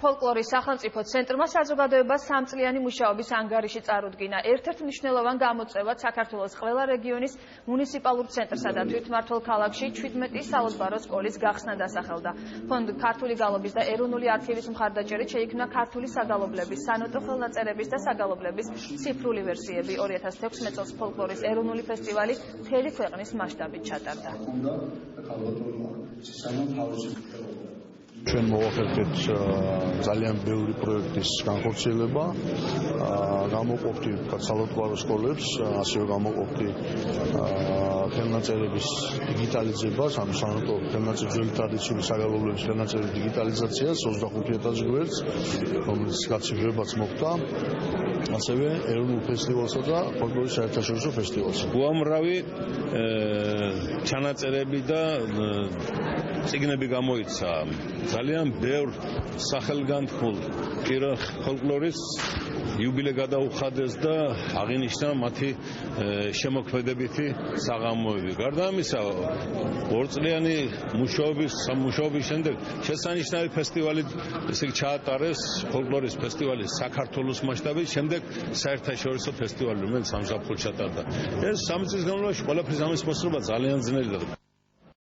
ფოლკლორის სახელმწიფო ცენტრმა საზოგადოებას სამწლიანი მუშაობის ანგარიში წარუდგინა. ერთ-ერთ მნიშვნელოვან გამოწვევად საქართველოს ყველა რეგიონის მუნიციპალურ ცენტრსა და თვითმმართველ ქალაქში 17 საოცბარო სკოლის გახსნა დასახელდა. ფონდ ქართული გალობის და ეროვნული არქივის მხარდაჭერით შეიქმნა ქართული საგალობლების, სანოტო ხელნაწერების და საგალობლების ციფრული ვერსიები. 2016 წელს ფოლკლორის ეროვნული ფესტივალი მთელი ქვეყნის მასშტაბით ჩატარდა. ჩვენ მოვახერხეთ ძალიან ბევრი პროექტის განხორციელება, გამოყოფთ სალოცავ სკოლებს, ასევე გამოყოფთ ხელნაწერების დიგიტალიზებას, ანუ სანოტო ხელნაწერების ტრადიციული საგალობლების ხელნაწერების დიგიტალიზაციას 25,000 გვერდს, რომელიც გაცივებაც მოხდა, ასევე ეროვნულ ფესტივალსა და ფოლკლორის საერთაშორისო ფესტივალს. უამრავი ჩანაწერები და წიგნები გამოიცა. ძალიან ბევრ სახელგანთქმულ ფოლკლორის იუბილე გადაუხადეს და აღინიშნა მათი შემოქმედებითი საღამოები. გარდა ამისა, ორწლიანი მუშაობის შემდეგ შესანიშნავი ფესტივალი ჩაატარეს, ფოლკლორის ფესტივალი საქართველოს მასშტაბით, შემდეგ საერთაშორისო ფესტივალი, რომელიც სამზაფხულში ჩატარდა. ეს 3 წლის განმავლობაში ყველაფრის ამის მოსწრება ძალიან ძნელია.